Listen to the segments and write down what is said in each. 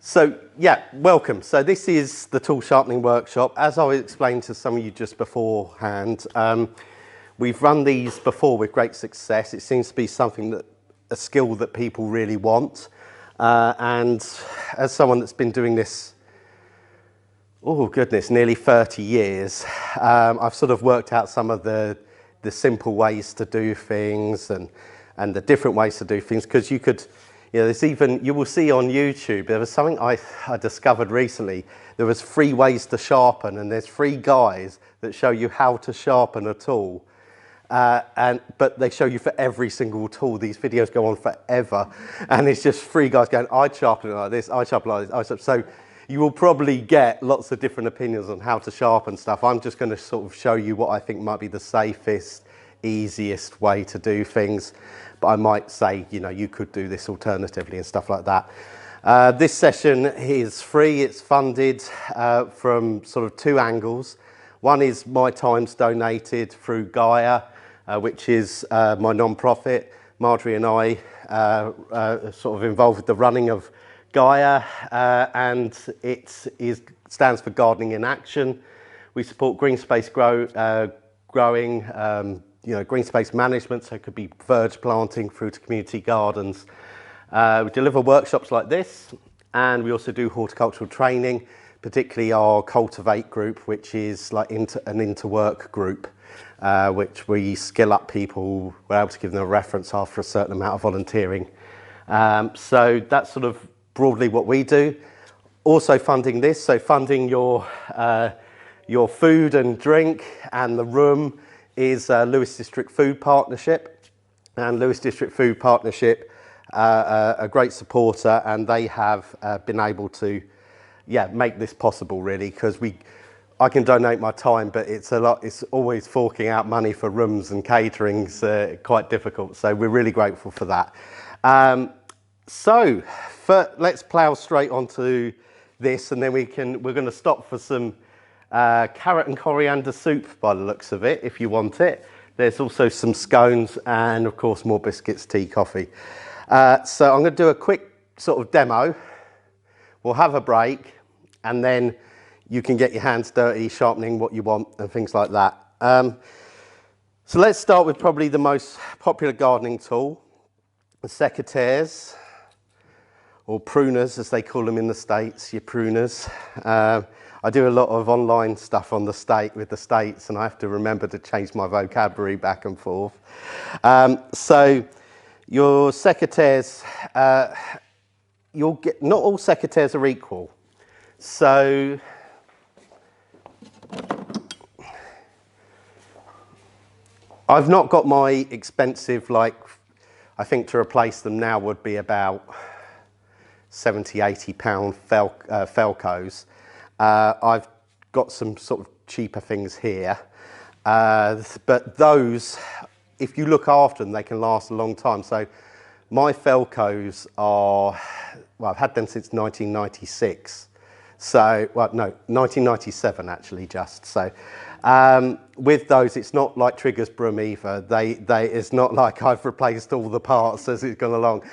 So yeah, welcome. So this is the tool sharpening workshop. As I explained to some of you just beforehand, we've run these before with great success. It seems to be a skill that people really want. And as someone that's been doing this, oh goodness, nearly 30 years, I've sort of worked out some of the simple ways to do things and the different ways to do things, because you could, you will see on YouTube, there was something I discovered recently. There was 3 ways to sharpen, and there's 3 guys that show you how to sharpen a tool. But they show you for every single tool. These videos go on forever, and it's just 3 guys going, I'd sharpen it like this, I'd sharpen it like this. So you will probably get lots of different opinions on how to sharpen stuff. I'm just going to sort of show you what I think might be the safest, easiest way to do things. But I might say, you could do this alternatively and stuff like that. This session is free. It's funded from sort of 2 angles. One is my time's donated through Gaia, which is my non-profit. Marjorie and I sort of involved with the running of Gaia, and it stands for Gardening in Action. We support green space growing, green space management, so it could be verge planting through to community gardens. We deliver workshops like this, and we also do horticultural training, particularly our Cultivate group, which is like an interwork group, which we skill up people. We're able to give them a reference after a certain amount of volunteering. So that's sort of broadly what we do. Also funding this, so funding your food and drink and the room is Lewes District Food Partnership. And Lewes District Food Partnership, a great supporter, and they have been able to make this possible, really, because I can donate my time, but it's always forking out money for rooms and catering's quite difficult, so we're really grateful for that. Let's plough straight onto this, and then we're going to stop for some carrot and coriander soup by the looks of it, if you want it. There's also some scones and, of course, more biscuits, tea, coffee. So I'm going to do a quick sort of demo. We'll have a break, and then you can get your hands dirty sharpening what you want and things like that. So let's start with probably the most popular gardening tool, the secateurs, or pruners as they call them in the States, your pruners. I do a lot of online stuff with the States, and I have to remember to change my vocabulary back and forth. So your secateurs, not all secateurs are equal. So I've not got my expensive, I think to replace them now would be about 70, 80 pound Felcos. I've got some sort of cheaper things here, but those, if you look after them, they can last a long time. So my Felcos are, I've had them since 1996. So, 1997 actually just. So with those, it's not like Trigger's broom either. It's not like I've replaced all the parts as it's gone along.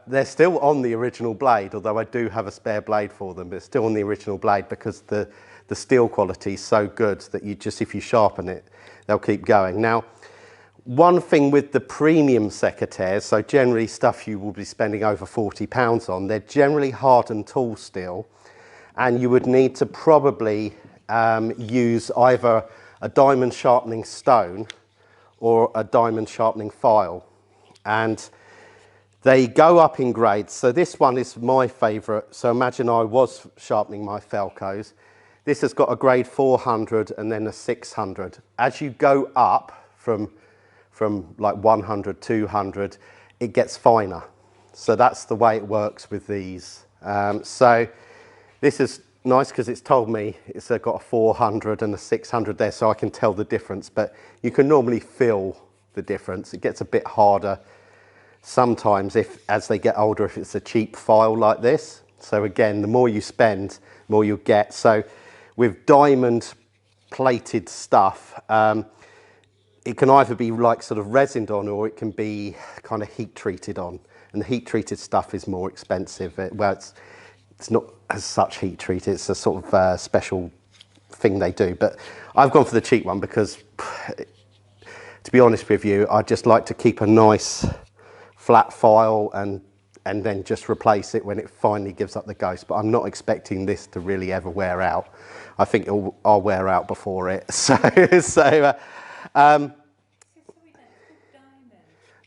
They're still on the original blade, although I do have a spare blade for them, but it's still on the original blade because the steel quality is so good that if you sharpen it, they'll keep going. Now, one thing with the premium secateurs, so generally stuff you will be spending over £40 on, they're generally hardened tool steel, and you would need to probably use either a diamond sharpening stone or a diamond sharpening file. And they go up in grades. So this one is my favourite. So imagine I was sharpening my Felcos. This has got a grade 400 and then a 600. As you go up from like 100, 200, it gets finer. So that's the way it works with these. So this is nice because it's told me it's got a 400 and a 600 there, so I can tell the difference, but you can normally feel the difference. It gets a bit harder sometimes as they get older, if it's a cheap file like this. So again, the more you spend, the more you'll get. So with diamond plated stuff, it can either be like sort of resined on, or it can be kind of heat treated on. And the heat treated stuff is more expensive. it's not as such heat treated. It's a sort of special thing they do. But I've gone for the cheap one because, to be honest with you, I just like to keep a nice flat file and then just replace it when it finally gives up the ghost. But I'm not expecting this to really ever wear out. I think I'll wear out before it. So,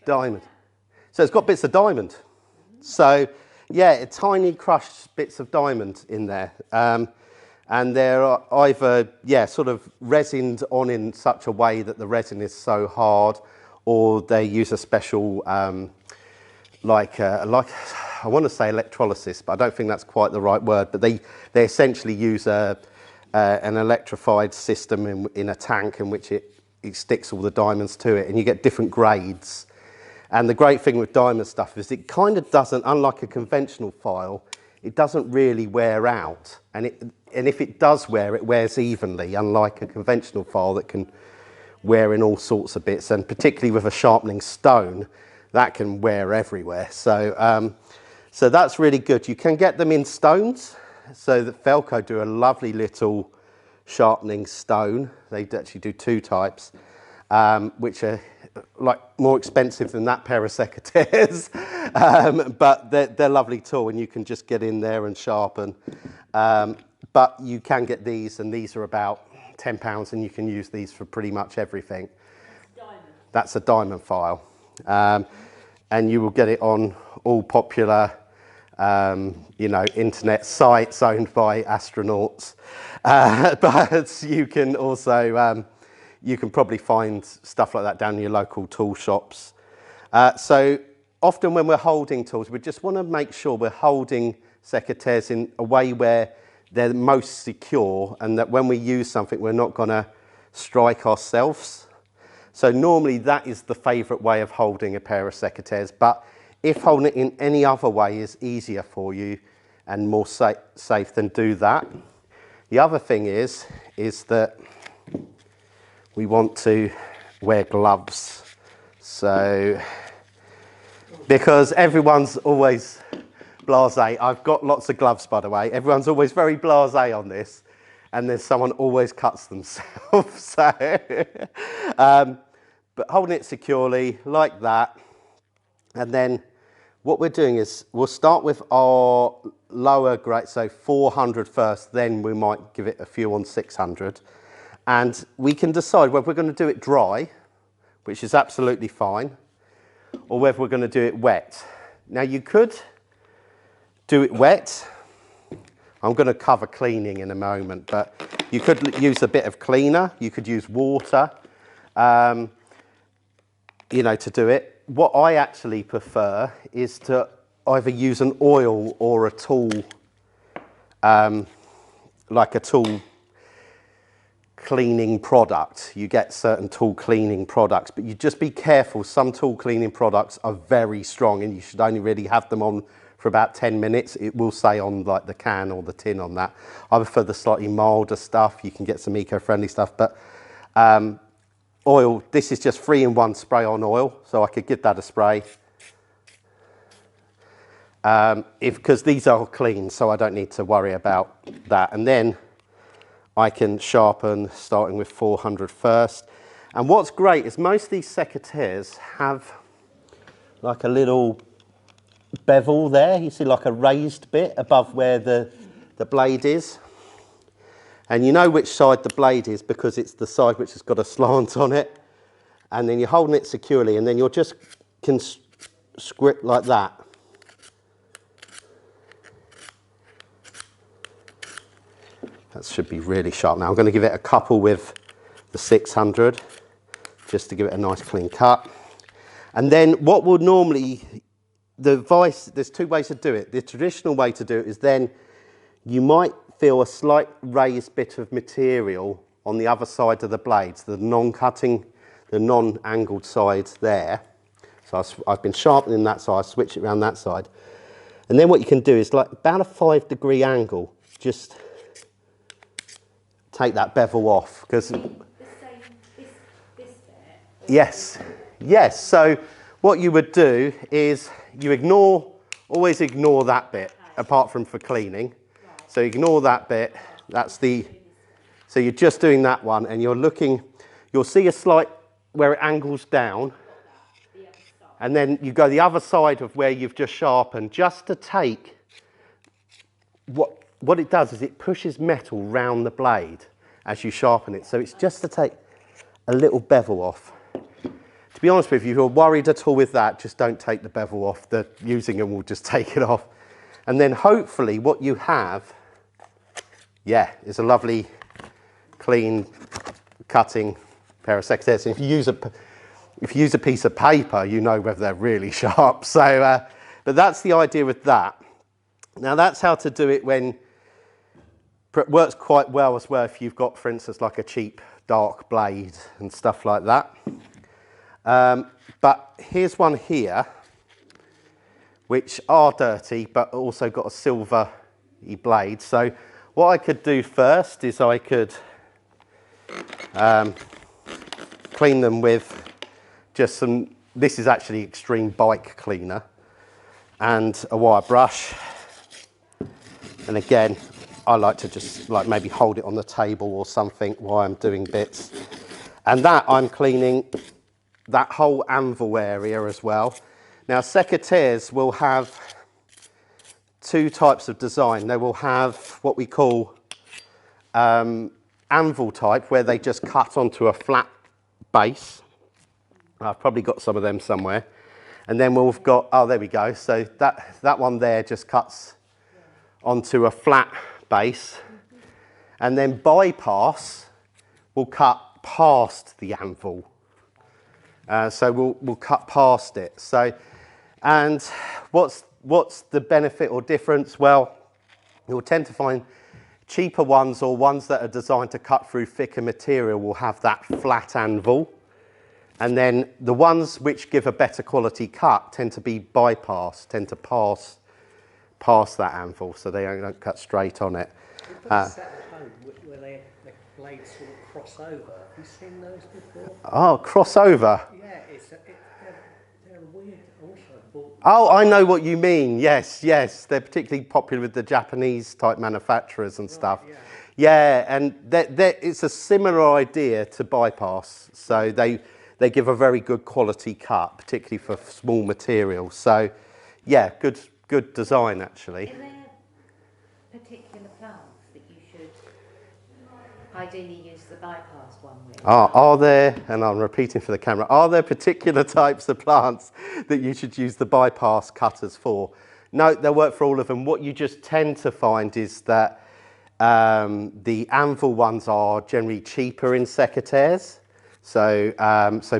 diamond. So it's got bits of diamond. So yeah, tiny crushed bits of diamond in there. And they're either, yeah, sort of resined on in such a way that the resin is so hard, or they use a special, like I want to say electrolysis, but I don't think that's quite the right word. But they essentially use an electrified system in a tank in which it sticks all the diamonds to it, and you get different grades. And the great thing with diamond stuff is it kind of doesn't, unlike a conventional file, it doesn't really wear out. And if it does wear, it wears evenly, unlike a conventional file that can wear in all sorts of bits. And particularly with a sharpening stone, that can wear everywhere. So, so that's really good. You can get them in stones. So that Felco do a lovely little sharpening stone. They actually do two types, which are like more expensive than that pair of secateurs, but they're lovely tool, and you can just get in there and sharpen. But you can get these, and these are about £10, and you can use these for pretty much everything. That's a diamond file, and you will get it on all popular, you know, internet sites owned by astronauts. But you can also you can probably find stuff like that down in your local tool shops. So often when we're holding tools, we just want to make sure we're holding secateurs in a way where they're most secure, and that when we use something, we're not going to strike ourselves. So normally that is the favourite way of holding a pair of secateurs. But if holding it in any other way is easier for you and more safe, then do that. The other thing is that we want to wear gloves. So, because everyone's always blasé. I've got lots of gloves, by the way. Everyone's always very blasé on this, and then someone always cuts themselves. So, but holding it securely like that, and then what we're doing is we'll start with our lower grade, so 400 first, then we might give it a few on 600. And we can decide whether we're going to do it dry, which is absolutely fine, or whether we're going to do it wet. Now you could do it wet. I'm going to cover cleaning in a moment, but you could use a bit of cleaner. You could use water, you know, to do it. What I actually prefer is to either use an oil or a tool, like a tool cleaning product. You get certain tool cleaning products, but you just be careful. Some tool cleaning products are very strong, and you should only really have them on for about 10 minutes. It will say on like the can or the tin on that. I prefer the slightly milder stuff. You can get some eco-friendly stuff, but oil, this is just 3-in-1 spray on oil, so I could give that a spray. Because these are clean, so I don't need to worry about that. And then I can sharpen, starting with 400 first. And what's great is most of these secateurs have like a little bevel there. You see like a raised bit above where the blade is. And you know which side the blade is because it's the side which has got a slant on it. And then you're holding it securely, and then you'll just can script like that. That should be really sharp. Now I'm going to give it a couple with the 600 just to give it a nice clean cut. And then what will normally, the vice, there's two ways to do it. The traditional way to do it is then you might feel a slight raised bit of material on the other side of the blades, the non-cutting, the non-angled sides there. So I've been sharpening that side, I switch it around that side. And then what you can do is like about a 5-degree angle, just take that bevel off, because yes, so what you would do is you always ignore that bit, apart from for cleaning. So ignore that bit. So you're just doing that one, and you're looking, you'll see a slight, where it angles down, and then you go the other side of where you've just sharpened, just to take, what it does is it pushes metal round the blade as you sharpen it. So it's just to take a little bevel off. To be honest with you, if you're worried at all with that, just don't take the bevel off. The using them will just take it off. And then hopefully what you have, yeah, is a lovely, clean, cutting pair of secateurs. If you use a piece of paper, you know whether they're really sharp. So, but that's the idea with that. Now that's how to do it when, it works quite well as well if you've got, for instance, like a cheap dark blade and stuff like that. But here's one here, which are dirty, but also got a silvery blade. So what I could do first is I could clean them with just some, this is actually extreme bike cleaner, and a wire brush. And again, I like to just like maybe hold it on the table or something while I'm doing bits. And that I'm cleaning that whole anvil area as well. Now secateurs will have two types of design. They will have what we call anvil type, where they just cut onto a flat base. I've probably got some of them somewhere. And then we've got, oh, there we go. So that one there just cuts onto a flat base. And then bypass will cut past the anvil. So we'll cut past it. So, and what's the benefit or difference? Well, you'll tend to find cheaper ones, or ones that are designed to cut through thicker material, will have that flat anvil. And then the ones which give a better quality cut tend to be bypassed, tend to pass that anvil, so they don't cut straight on it. Where the blades sort of cross over. Have you seen those before? Oh, crossover. Yeah, they're weird also. Oh, I know what you mean. Yes, they're particularly popular with the Japanese type manufacturers and stuff. Yeah, and it's a similar idea to bypass. So they give a very good quality cut, particularly for small materials. So, yeah, good design actually. Are there particular plants that you should ideally use the bypass one with? Are there, and I'm repeating for the camera, are there particular types of plants that you should use the bypass cutters for? No, they'll work for all of them. What you just tend to find is that the anvil ones are generally cheaper in secateurs. So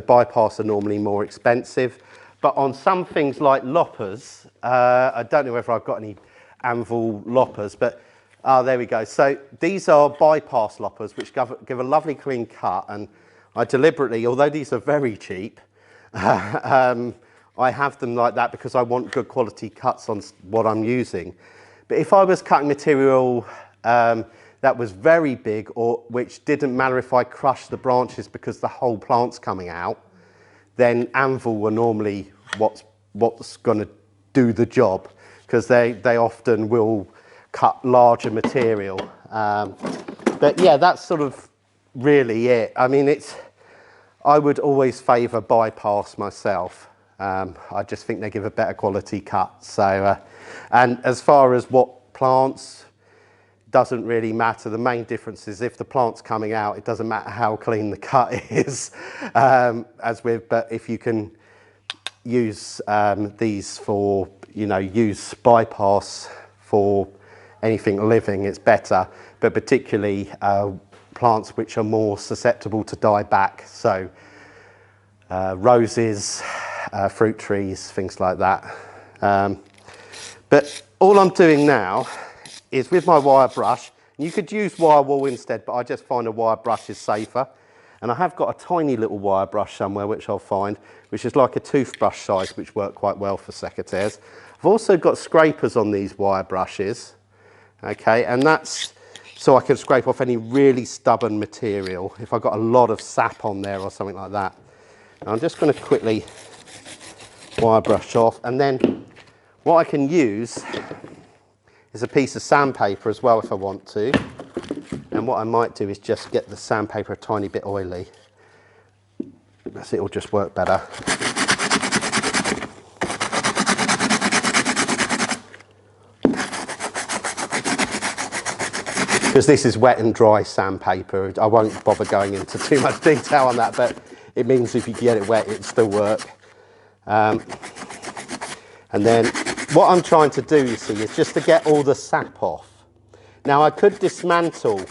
bypass are normally more expensive. But on some things like loppers, I don't know whether I've got any anvil loppers, but there we go. So these are bypass loppers, which give a lovely clean cut. And I deliberately, although these are very cheap, I have them like that because I want good quality cuts on what I'm using. But if I was cutting material that was very big, or which didn't matter if I crushed the branches because the whole plant's coming out, then anvil were normally what's going to do the job, because they often will cut larger material. But yeah, that's sort of really it. I mean, I would always favour bypass myself. I just think they give a better quality cut. So, and as far as what plants, doesn't really matter. The main difference is if the plant's coming out, it doesn't matter how clean the cut is. But if you can use these for, use bypass for anything living, it's better. But particularly plants which are more susceptible to die back. So roses, fruit trees, things like that. But all I'm doing now is with my wire brush. You could use wire wool instead, but I just find a wire brush is safer. And I have got a tiny little wire brush somewhere, which I'll find, which is like a toothbrush size, which work quite well for secateurs. I've also got scrapers on these wire brushes, okay, and that's so I can scrape off any really stubborn material if I've got a lot of sap on there or something like that. And I'm just going to quickly wire brush off, and then what I can use is a piece of sandpaper as well if I want to. And what I might do is just get the sandpaper a tiny bit oily. That's it'll just work better. Because this is wet and dry sandpaper, I won't bother going into too much detail on that, but it means if you get it wet, it'll still work. And then what I'm trying to do, you see, is just to get all the sap off. Now I could dismantle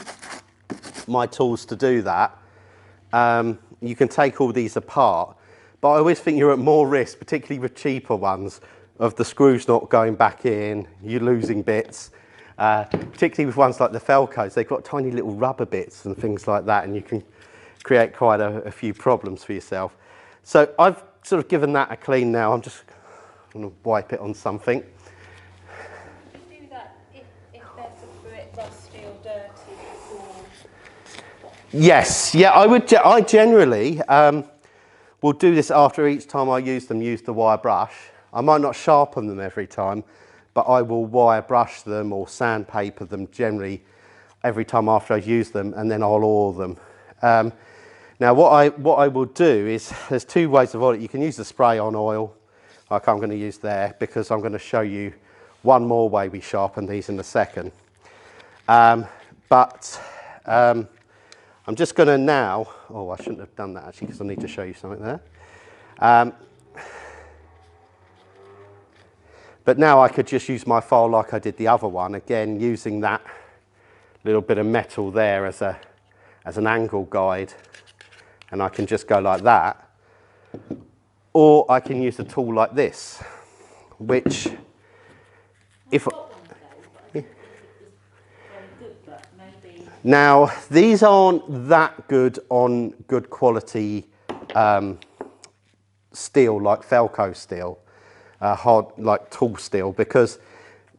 my tools to do that. You can take all these apart, but I always think you're at more risk, particularly with cheaper ones, of the screws not going back in, you losing bits. Particularly with ones like the Felcos, they've got tiny little rubber bits and things like that, and you can create quite a few problems for yourself. So I've sort of given that a clean now. I'm just going to wipe it on something. Do that if there's a bit rusty or dirty or... Yes, yeah, I generally will do this after each time I use them, use the wire brush. I might not sharpen them every time, but I will wire brush them or sandpaper them generally every time after I use them, and then I'll oil them. Now what I will do is, there's two ways of oil it. You can use the spray on oil, like I'm going to use there, because I'm going to show you one more way we sharpen these in a second. I'm just going to now, oh I shouldn't have done that actually because I need to show you something there. But now I could just use my file like I did the other one, again using that little bit of metal there as an angle guide, and I can just go like that. Or I can use a tool like this, which if... Now, these aren't that good on good quality steel, like Felco steel, hard, like tool steel, because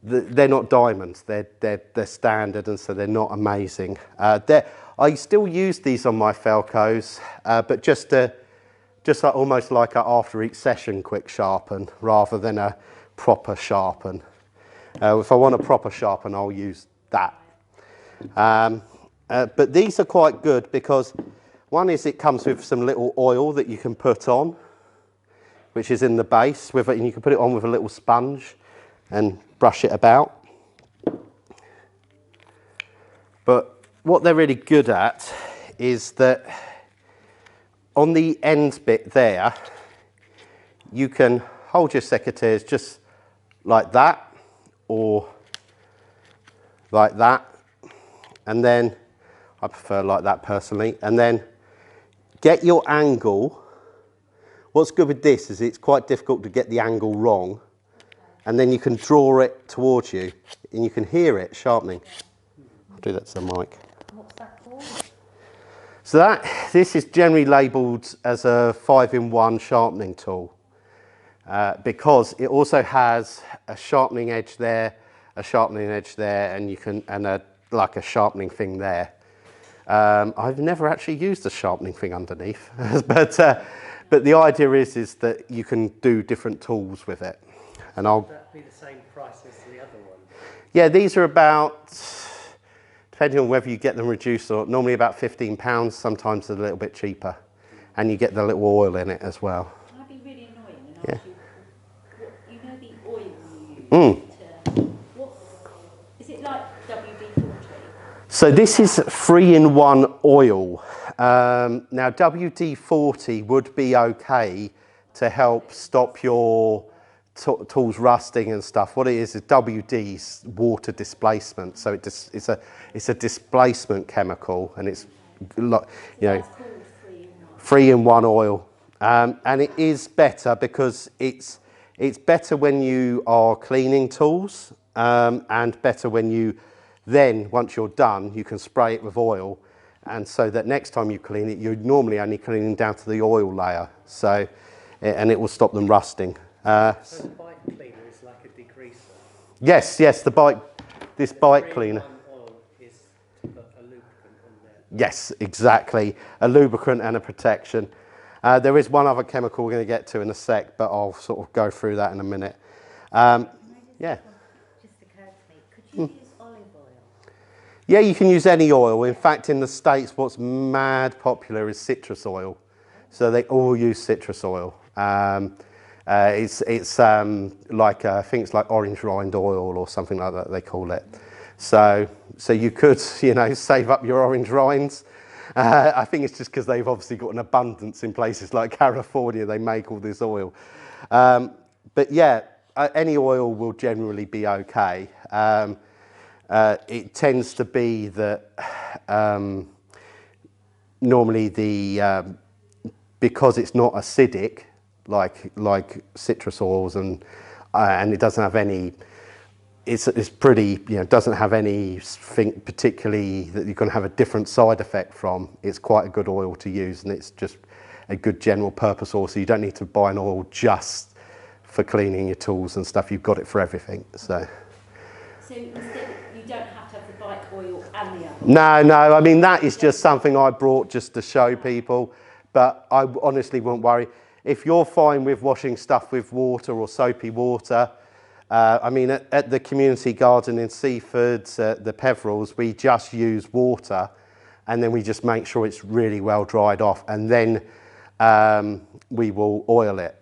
they're not diamonds, they're standard, and so they're not amazing. I still use these on my Felcos, but just like, almost like a after each session quick sharpen, rather than a proper sharpen. If I want a proper sharpen, I'll use that. But these are quite good because one is it comes with some little oil that you can put on, which is in the base with it, and you can put it on with a little sponge and brush it about. But what they're really good at is that on the end bit there, you can hold your secateurs just like that or like that, and then I prefer like that personally, and then get your angle. What's good with this is it's quite difficult to get the angle wrong, and then you can draw it towards you and you can hear it sharpening. I'll do that to the mic. What's that called? So this is generally labelled as a 5-in-1 sharpening tool because it also has a sharpening edge there, a sharpening edge there, and like a sharpening thing there. I've never actually used a sharpening thing underneath, but the idea is that you can do different tools with it. And Would that be the same price as the other one? Yeah, these are about, depending on whether you get them reduced or normally about £15, sometimes a little bit cheaper. And you get the little oil in it as well. Can I be really annoying and Yeah. ask you, you know the oil you use? Is it like WD-40? So this is 3-in-1 oil. Now WD-40 would be okay to help stop your tools rusting and stuff. What it is WD's water displacement. So it's a displacement chemical, and it's like, you know, 3-in-1 oil. And it is better because it's better when you are cleaning tools, and better when you then, once you're done, you can spray it with oil, and so that next time you clean it, you're normally only cleaning down to the oil layer. So, and it will stop them rusting. So the bike cleaner is like a degreaser? Yes, this bike cleaner. Oil is to put a lubricant on there? Yes, exactly. A lubricant and a protection. There is one other chemical we're going to get to in a sec, but I'll sort of go through that in a minute. Yeah. Just occurred to me, could Do you use olive oil? Yeah, you can use any oil. In fact, in the States, what's mad popular is citrus oil. So they all use citrus oil. It's like, I think it's like orange rind oil or something like that, they call it. So you could, you know, save up your orange rinds. I think it's just because they've obviously got an abundance in places like California, they make all this oil. But yeah, any oil will generally be okay. It tends to be that normally because it's not acidic like citrus oils and it doesn't have any. It's pretty, you know, doesn't have anything particularly that you're going to have a different side effect from. It's quite a good oil to use, and it's just a good general purpose oil. So you don't need to buy an oil just for cleaning your tools and stuff. You've got it for everything. So instead, you don't have to have the bike oil and the other. No. I mean, that is just something I brought just to show people. But I honestly wouldn't worry. If you're fine with washing stuff with water or soapy water, I mean, at the community garden in Seaford, the Peverils, we just use water and then we just make sure it's really well dried off, and then we will oil it.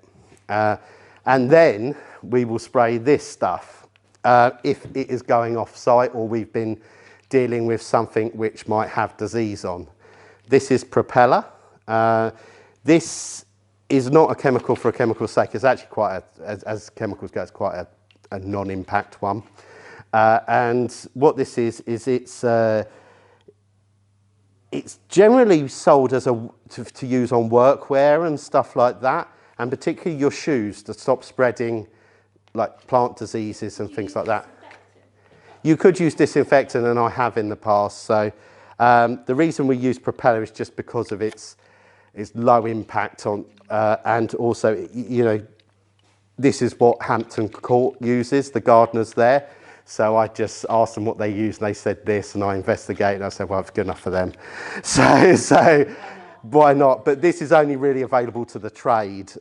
And then we will spray this stuff if it is going off site or we've been dealing with something which might have disease on. This is Propeller. This is not a chemical for a chemical's sake. It's actually quite, as chemicals go, it's quite a non-impact one. And what this is it's generally sold as to use on workwear and stuff like that, and particularly your shoes, to stop spreading like plant diseases and things like that. You could use disinfectant, and I have in the past. So the reason we use Propeller is just because of its low impact on, and also, you know, this is what Hampton Court uses, the gardeners there. So I just asked them what they use, and they said this, and I investigated, and I said, well, it's good enough for them. So why not? But this is only really available to the trade.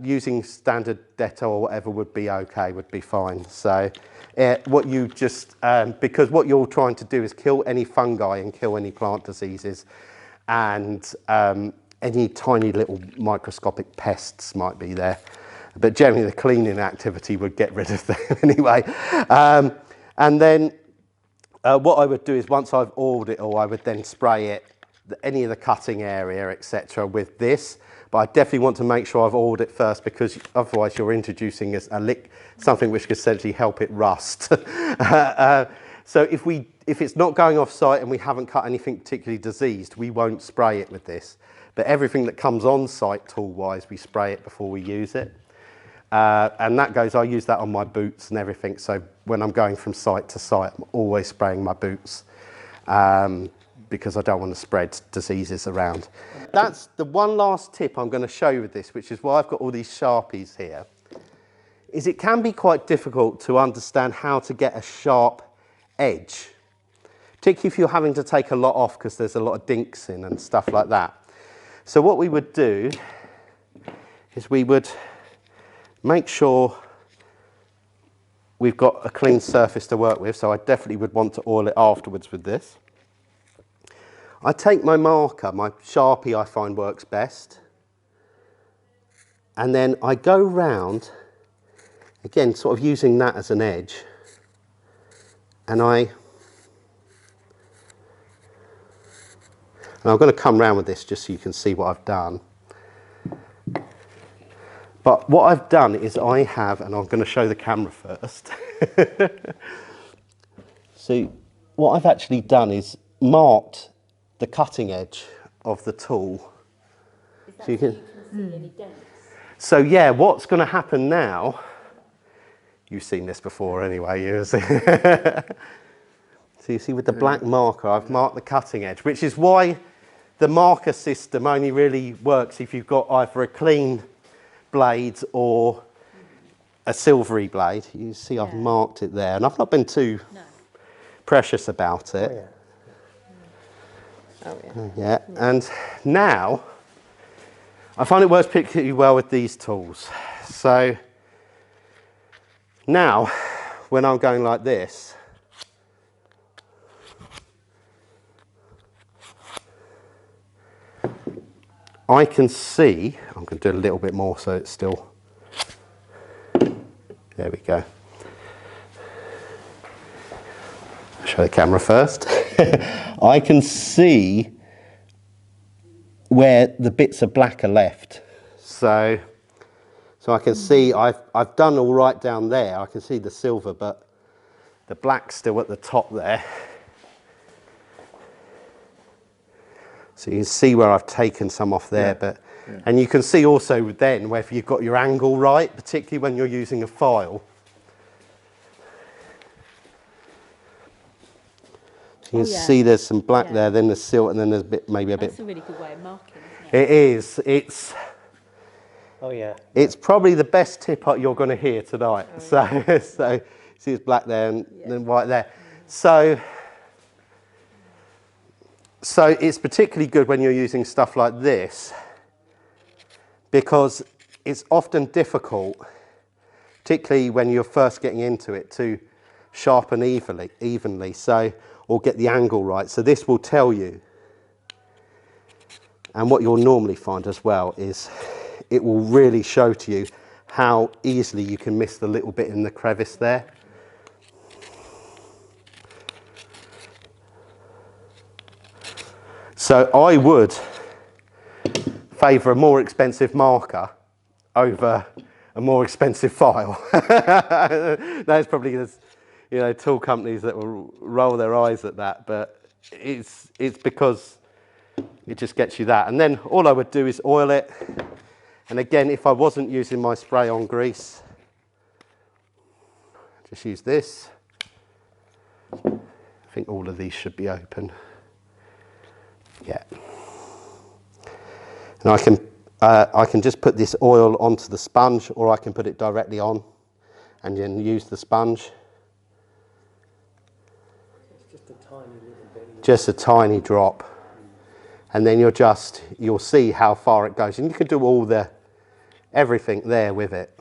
Using standard Dettol or whatever would be okay, would be fine. So what you just, because what you're trying to do is kill any fungi and kill any plant diseases, and any tiny little microscopic pests might be there. But generally the cleaning activity would get rid of them anyway. And then what I would do is, once I've oiled it all, I would then spray it, any of the cutting area, etc., with this. But I definitely want to make sure I've oiled it first, because otherwise you're introducing something which could essentially help it rust. So if it's not going off site and we haven't cut anything particularly diseased, we won't spray it with this. But everything that comes on site tool-wise, we spray it before we use it. And that goes, I use that on my boots and everything. So when I'm going from site to site, I'm always spraying my boots because I don't want to spread diseases around. That's the one last tip I'm going to show you with this, which is why I've got all these Sharpies here, is it can be quite difficult to understand how to get a sharp edge, particularly if you're having to take a lot off because there's a lot of dinks in and stuff like that. So what we would do is we would make sure we've got a clean surface to work with. So I definitely would want to oil it afterwards with this. I take my marker, my Sharpie I find works best, and then I go round, again sort of using that as an edge, and I'm going to come round with this just so you can see what I've done. But what I've done is I have, and I'm going to show the camera first. So what I've actually done is marked the cutting edge of the tool. Is that So you so can, you can see any dents? so yeah, what's going to happen now, you've seen this before anyway, you see. So you see with the black marker, I've marked the cutting edge, which is why the marker system only really works if you've got either a clean blade or a silvery blade. You see I've marked it there, and I've not been too precious about it. Oh, yeah. Yeah, and now I find it works particularly well with these tools. So now when I'm going like this, I can see, I'm going to do a little bit more so it's still, there we go. Show the camera first. I can see where the bits of black are left. So I can see I've done all right down there. I can see the silver, but the black's still at the top there. So you can see where I've taken some off there, and you can see also then whether you've got your angle right, particularly when you're using a file. So you can see there's some black there, then there's silver, and then there's a bit, maybe a bit. That's a really good way of marking, isn't it? It is. Oh yeah. It's probably the best tip you're going to hear tonight. So see it's black there and then white there. So it's particularly good when you're using stuff like this because it's often difficult, particularly when you're first getting into it, to sharpen evenly, or get the angle right. So this will tell you. And what you'll normally find as well is it will really show to you how easily you can miss the little bit in the crevice there. So I would favour a more expensive marker over a more expensive file. That's probably, you know, tool companies that will roll their eyes at that, but it's because it just gets you that. And then all I would do is oil it. And again, if I wasn't using my spray on grease, just use this. I think all of these should be open. Yeah. And I can just put this oil onto the sponge, or I can put it directly on and then use the sponge. It's just a tiny little bit. Just a tiny drop. And then you'll see how far it goes. And you can do everything there with it.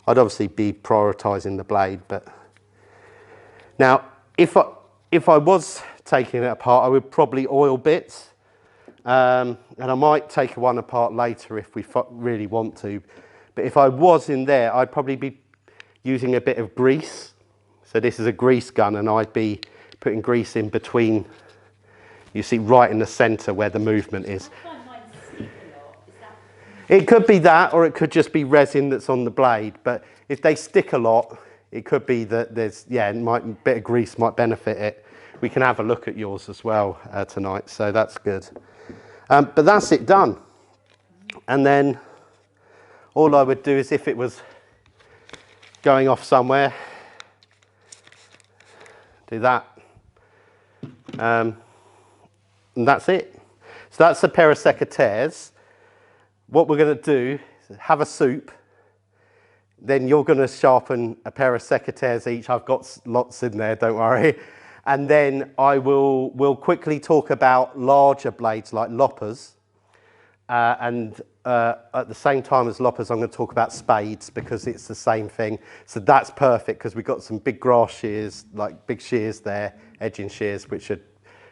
I'd obviously be prioritising the blade, but now if I was taking it apart, I would probably oil bits. And I might take one apart later if we really want to. But if I was in there, I'd probably be using a bit of grease. So this is a grease gun, and I'd be putting grease in between. You see right in the centre where the movement is. I find mine stick a lot. Is that... It could be that, or it could just be resin that's on the blade. But if they stick a lot, it could be that there's, a bit of grease might benefit it. We can have a look at yours as well tonight, so that's good. But that's it done. And then all I would do is, if it was going off somewhere, do that. And that's it. So that's a pair of secateurs. What we're going to do is have a soup. Then you're going to sharpen a pair of secateurs each. I've got lots in there, don't worry. And then we'll quickly talk about larger blades like loppers. And at the same time as loppers, I'm going to talk about spades because it's the same thing. So that's perfect because we've got some big grass shears, like big shears there, edging shears, which are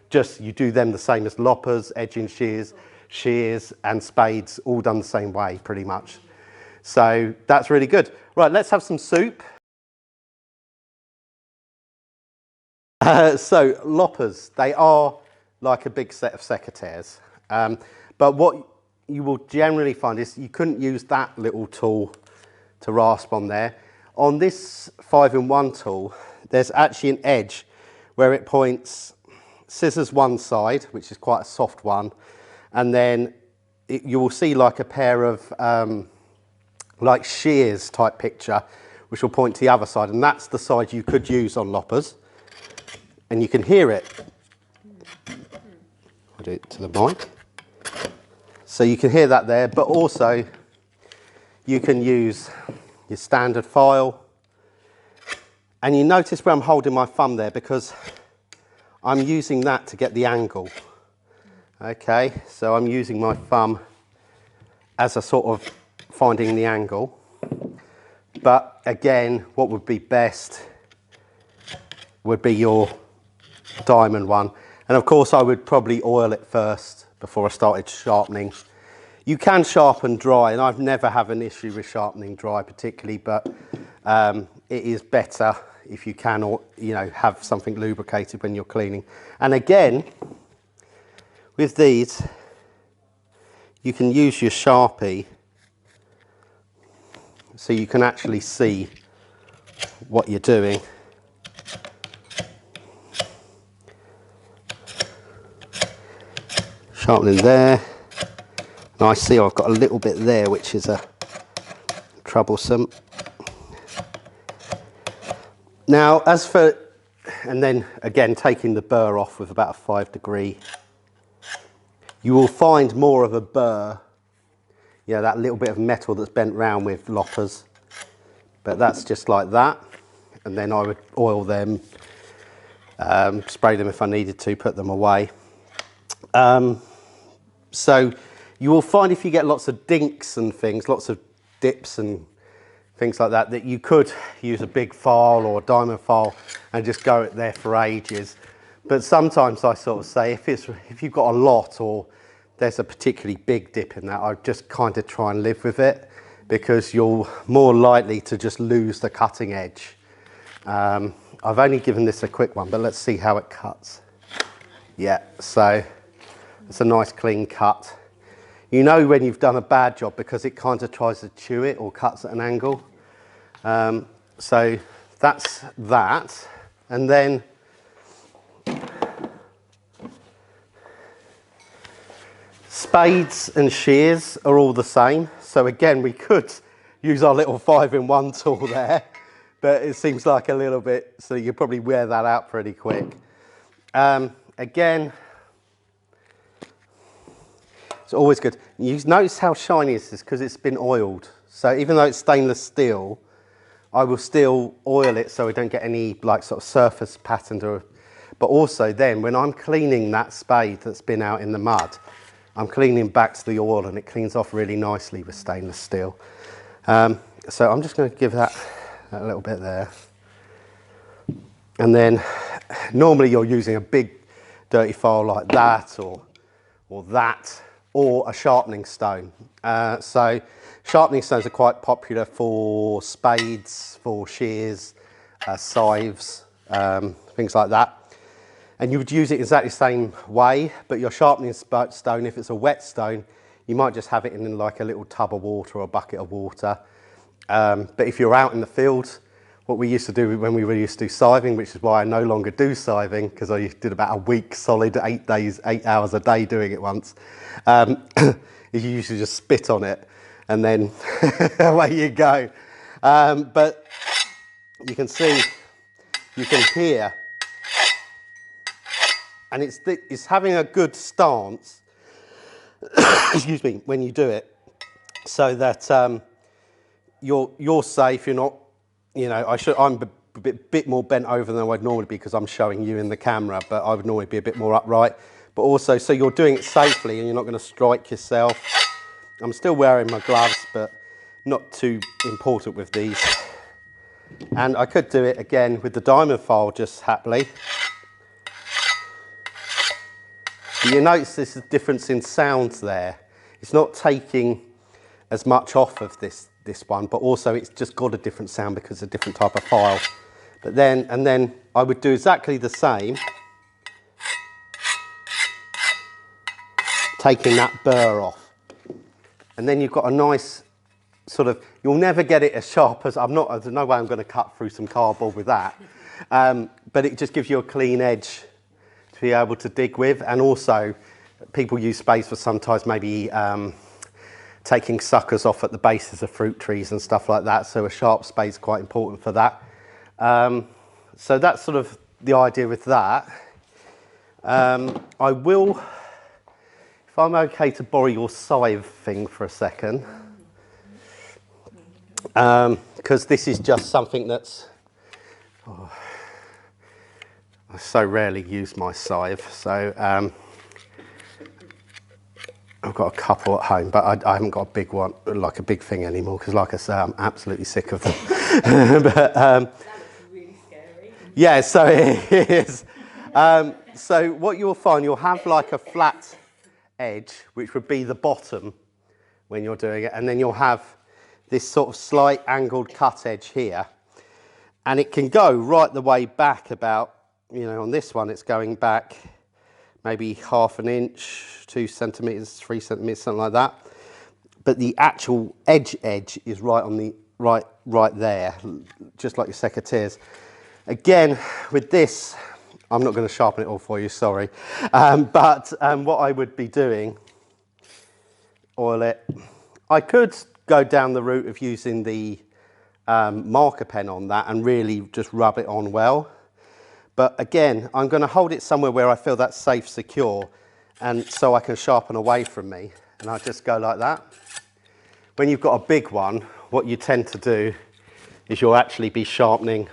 just, you do them the same as loppers, edging shears, and spades, all done the same way pretty much. So that's really good. Right, let's have some soup. So loppers, they are like a big set of secateurs. But what you will generally find is you couldn't use that little tool to rasp on there. On this 5-in-1 tool, there's actually an edge where it points scissors one side, which is quite a soft one, and then you will see like a pair of like shears type picture, which will point to the other side, and that's the side you could use on loppers, and you can hear it. I'll do it to the mic. So you can hear that there, but also you can use your standard file, and you notice where I'm holding my thumb there because I'm using that to get the angle. Okay, so I'm using my thumb as a sort of finding the angle. But again, what would be best would be your diamond one. And of course I would probably oil it first before I started sharpening. You can sharpen dry, and I've never had an issue with sharpening dry particularly, but it is better if you can, or have something lubricated when you're cleaning. And again, with these, you can use your Sharpie so you can actually see what you're doing. Sharpening there. And I see I've got a little bit there which is troublesome. Now as for, and then again taking the burr off with about a 5°, you will find more of a burr, that little bit of metal that's bent round with loppers, but that's just like that. And then I would oil them, spray them if I needed to, put them away. So you will find if you get lots of dinks and things, lots of dips and things like that, that you could use a big file or a diamond file and just go there for ages. But sometimes I sort of say if you've got a lot or there's a particularly big dip in that, I just kind of try and live with it, because you're more likely to just lose the cutting edge. I've only given this a quick one, but let's see how it cuts. Yeah, so it's a nice clean cut. You know when you've done a bad job because it kind of tries to chew it or cuts at an angle. So that's that. And then spades and shears are all the same. So again, we could use our little 5-in-1 tool there, but it seems like a little bit, so you probably wear that out pretty quick. Again, it's always good. You notice how shiny this is because it's been oiled. So even though it's stainless steel, I will still oil it so I don't get any sort of surface pattern. But also then when I'm cleaning that spade that's been out in the mud, I'm cleaning back to the oil and it cleans off really nicely with stainless steel. So I'm just going to give that a little bit there. And then normally you're using a big dirty file like that or that, or a sharpening stone. So sharpening stones are quite popular for spades, for shears, scythes, things like that. And you would use it exactly the same way, but your sharpening stone, if it's a wet stone, you might just have it in like a little tub of water or a bucket of water. But if you're out in the field, what we used to do when we used to do scything, which is why I no longer do scything, because I did about a week solid, 8 hours a day doing it once, is you usually just spit on it and then away you go. But you can see, you can hear, and it's having a good stance, excuse me, when you do it, so that you're safe. You're not, I'm a bit more bent over than I would normally be because I'm showing you in the camera, but I would normally be a bit more upright. But also, so you're doing it safely and you're not going to strike yourself. I'm still wearing my gloves, but not too important with these. And I could do it again with the diamond file just happily. But you notice there's a difference in sounds there. It's not taking as much off of this one, but also it's just got a different sound because it's a different type of file. But then I would do exactly the same, taking that burr off. And then you've got a nice sort of, you'll never get it as sharp as, there's no way I'm going to cut through some cardboard with that. But it just gives you a clean edge to be able to dig with. And also people use spades for sometimes maybe taking suckers off at the bases of fruit trees and stuff like that. So a sharp spade is quite important for that. So that's sort of the idea with that. I will, if I'm okay to borrow your scythe thing for a second, because this is just something that's, I so rarely use my scythe. So I've got got a couple at home, but I haven't got a big one, like a big thing anymore, because like I say, I'm absolutely sick of them. But, That looks really scary. yeah, so it is. So what you'll find, you'll have like a flat edge, which would be the bottom when you're doing it, and then you'll have this sort of slight angled cut edge here, and it can go right the way back about, you know, on this one it's going back maybe 1/2 inch, 2 centimetres, 3 centimetres, something like that. But the actual edge is right on the right there, just like your secateurs. Again, with this, I'm not going to sharpen it all for you, sorry. But what I would be doing, oil it. I could go down the route of using the marker pen on that and really just rub it on well. But again, I'm going to hold it somewhere where I feel that's safe, secure, and so I can sharpen away from me. And I just go like that. When you've got a big one, what you tend to do is you'll actually be sharpening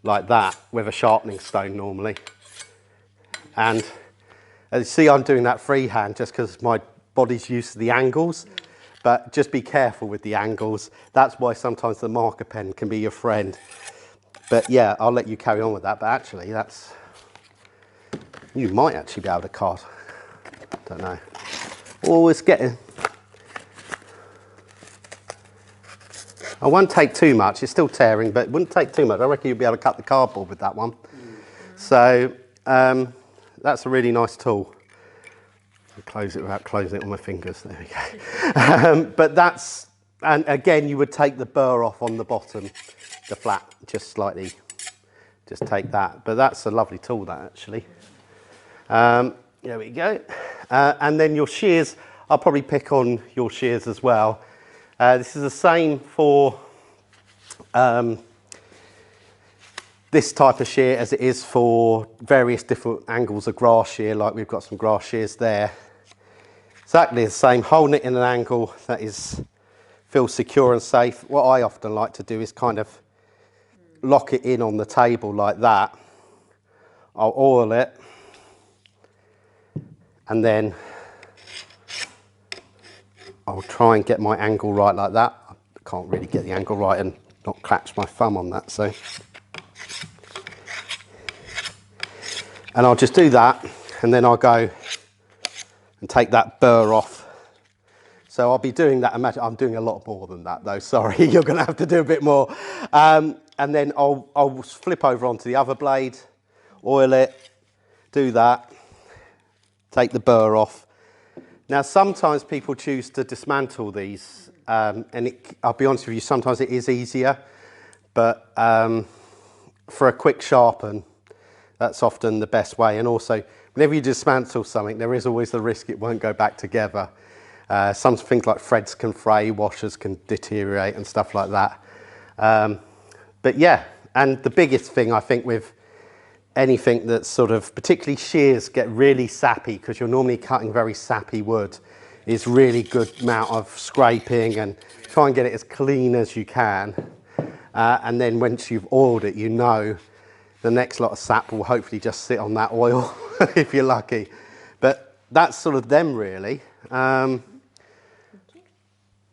like that with a sharpening stone normally. And as you see, I'm doing that freehand just because my body's used to the angles. But just be careful with the angles. That's why sometimes the marker pen can be your friend. But yeah, I'll let you carry on with that. But actually, you might actually be able to cut. Don't know. Oh, it's getting. I won't take too much. It's still tearing, but it wouldn't take too much. I reckon you'll be able to cut the cardboard with that one. So that's a really nice tool. I'll close it without closing it on my fingers. There we go. But that's, and again, you would take the burr off on the bottom, the flat, just slightly. Just take that. But that's a lovely tool, that actually. There we go. And then your shears, I'll probably pick on your shears as well. This is the same for this type of shear as it is for various different angles of grass shear, like we've got some grass shears there. Exactly the same, holding it in an angle that feels secure and safe. What I often like to do is kind of lock it in on the table like that. I'll oil it, and then I'll try and get my angle right like that. I can't really get the angle right and not catch my thumb on that, so. And I'll just do that, and then I'll go and take that burr off. So I'll be doing that. Imagine I'm doing a lot more than that though, sorry. You're gonna have to do a bit more. And then I'll flip over onto the other blade, oil it, do that, take the burr off. Now, sometimes people choose to dismantle these, and I'll be honest with you, sometimes it is easier, but for a quick sharpen, that's often the best way. And also, whenever you dismantle something, there is always the risk it won't go back together. Some things like threads can fray, washers can deteriorate and stuff like that. But yeah, and the biggest thing I think with anything that's sort of, particularly shears get really sappy because you're normally cutting very sappy wood, is really good amount of scraping and try and get it as clean as you can. And then once you've oiled it, you know the next lot of sap will hopefully just sit on that oil if you're lucky. But that's sort of them really.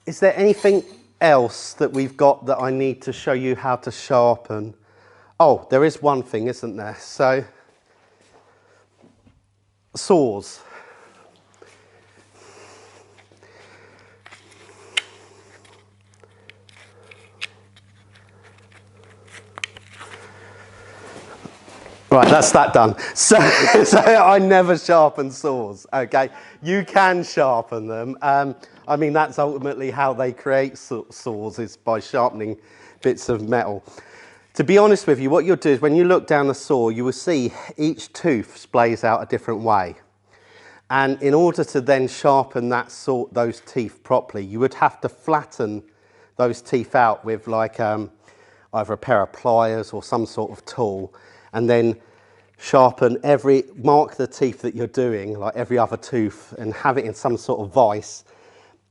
Is there anything else that we've got that I need to show you how to sharpen? Oh, there is one thing, isn't there? So, saws. Right, that's that done. So I never sharpen saws, okay? You can sharpen them. I mean, that's ultimately how they create saws, is by sharpening bits of metal. To be honest with you, what you'll do is when you look down the saw, you will see each tooth splays out a different way. And in order to then sharpen those teeth properly, you would have to flatten those teeth out with like either a pair of pliers or some sort of tool, and then mark the teeth that you're doing, like every other tooth, and have it in some sort of vise,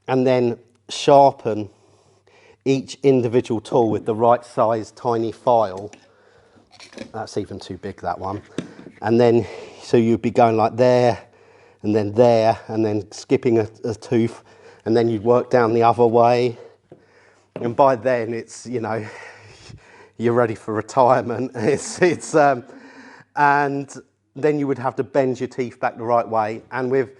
and then sharpen each individual tool with the right size tiny file. That's even too big, that one. And then, so you'd be going like there, and then there, and then skipping a tooth, and then you'd work down the other way. And by then it's, you know, you're ready for retirement. And then you would have to bend your teeth back the right way. And with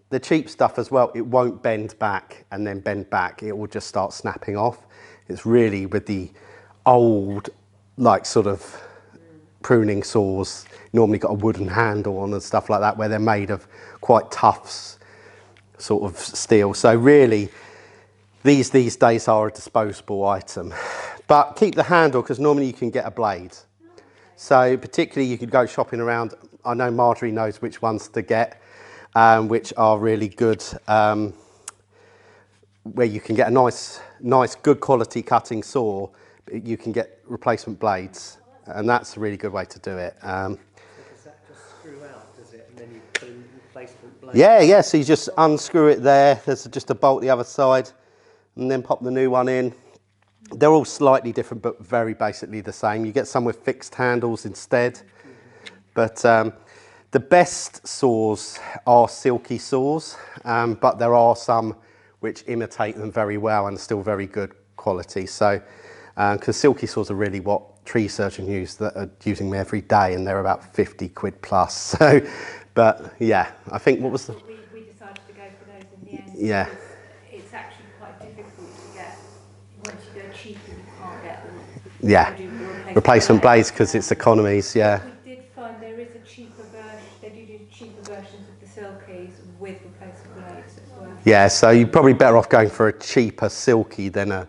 the cheap stuff as well, it won't bend back and then bend back. It will just start snapping off. It's really with the old, like sort of pruning saws, normally got a wooden handle on and stuff like that, where they're made of quite tough sort of steel. So really, these days are a disposable item. But keep the handle, because normally you can get a blade. So particularly you could go shopping around. I know Marjorie knows which ones to get, which are really good, where you can get a nice, good quality cutting saw. You can get replacement blades, and that's a really good way to do it. Does that just screw out, does it? And then you put in replacement blades? Yeah, so you just unscrew it there. There's just a bolt the other side, and then pop the new one in. They're all slightly different, but very basically the same. You get some with fixed handles instead. But the best saws are silky saws, but there are some which imitate them very well and are still very good quality. So, because silky saws are really what tree surgeons use, that are using them every day, and they're about 50 quid plus. So, but yeah, I think what was the... We decided to go for those in the end. Yeah. It's actually quite difficult to get, once you go cheaper, you can't get them. Yeah, replacement blades, because it's economies, yeah. We did find there is a cheaper version, they do cheaper versions of the silkies with replacement blades as well. Yeah, so you're probably better off going for a cheaper silky than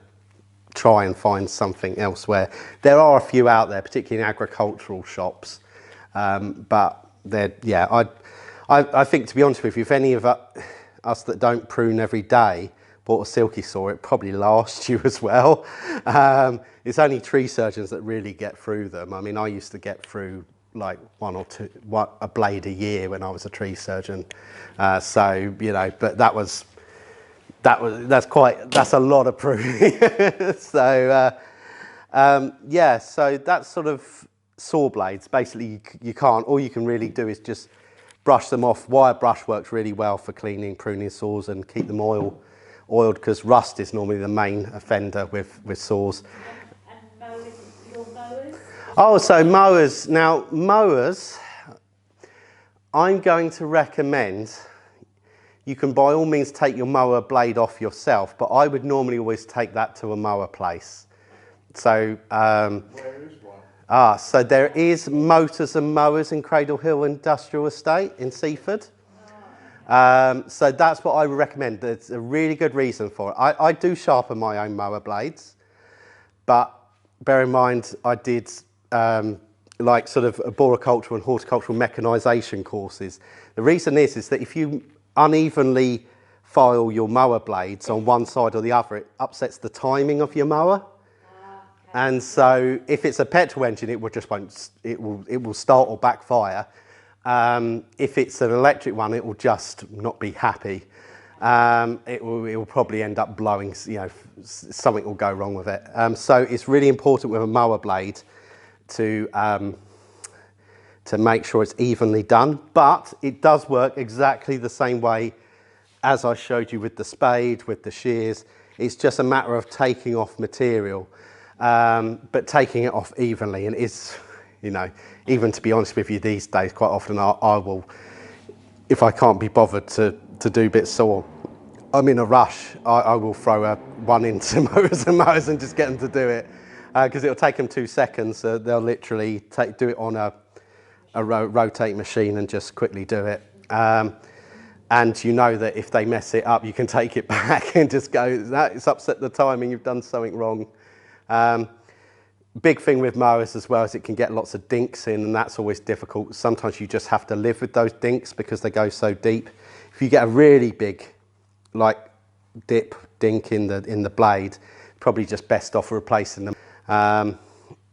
try and find something elsewhere. There are a few out there, particularly in agricultural shops, but they're, yeah, I think, to be honest with you, if any of us that don't prune every day bought a silky saw, it probably lasts you as well. It's only tree surgeons that really get through them. I mean, I used to get through like a blade a year when I was a tree surgeon. So, you know, but that's a lot of pruning. So, yeah, so that's sort of saw blades. Basically, you can't, all you can really do is just brush them off. Wire brush works really well for cleaning, pruning saws, and keep them oiled, because rust is normally the main offender with saws. And mowers, your mowers? Oh, so mowers. Now, mowers, I'm going to recommend, you can by all means take your mower blade off yourself, but I would normally always take that to a mower place. So, Where is one? so there is Motors and Mowers in Cradle Hill Industrial Estate in Seaford. So that's what I would recommend. There's a really good reason for it. I do sharpen my own mower blades, but bear in mind I did like sort of arboricultural and horticultural mechanisation courses. The reason is that if you unevenly file your mower blades on one side or the other, it upsets the timing of your mower. And so if it's a petrol engine, it will start or backfire. If it's an electric one, it will just not be happy. It will probably end up blowing, you know, something will go wrong with it. So it's really important with a mower blade to make sure it's evenly done, but it does work exactly the same way as I showed you with the spade, with the shears. It's just a matter of taking off material, but taking it off evenly. And it's, you know, even to be honest with you these days, quite often I will, if I can't be bothered to do bits or I'm in a rush, I will throw one into Mowers and Mowers and just get them to do it, because it'll take them 2 seconds. They'll literally do it on a rotate machine and just quickly do it. And you know that if they mess it up, you can take it back and just go, it's upset the timing, you've done something wrong. Big thing with mowers as well is it can get lots of dinks in, and that's always difficult. Sometimes you just have to live with those dinks because they go so deep. If you get a really big, like, dink in the blade, probably just best off replacing them.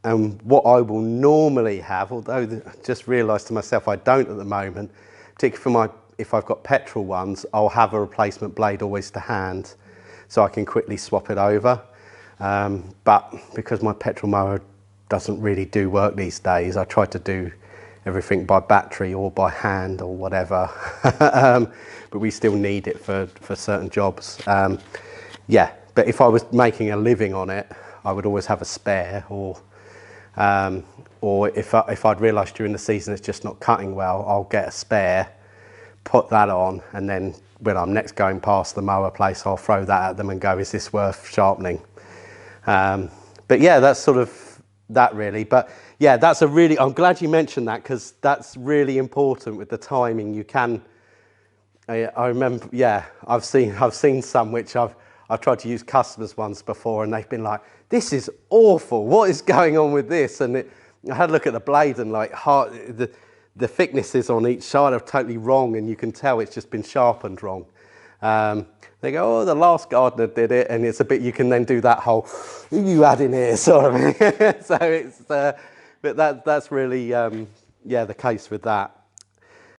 And what I will normally have, although I just realised to myself I don't at the moment, particularly if I've got petrol ones, I'll have a replacement blade always to hand, so I can quickly swap it over. But because my petrol mower doesn't really do work these days, I try to do everything by battery or by hand or whatever. But we still need it for certain jobs. Yeah, but if I was making a living on it, I would always have a spare, or if I'd realised during the season it's just not cutting well, I'll get a spare, put that on, and then when I'm next going past the mower place, I'll throw that at them and go, is this worth sharpening? But yeah, that's sort of that really. But yeah, that's I'm glad you mentioned that, because that's really important with the timing. You can, I remember, yeah, I've seen some which I've tried to use customers ones before, and they've been like, this is awful, what is going on with this? And I had a look at the blade, and like the thicknesses on each side are totally wrong, and you can tell it's just been sharpened wrong. They go, oh, the last gardener did it, and it's a bit, you can then do that whole, who you had in here, sort of. So it's, but that's really, yeah, the case with that.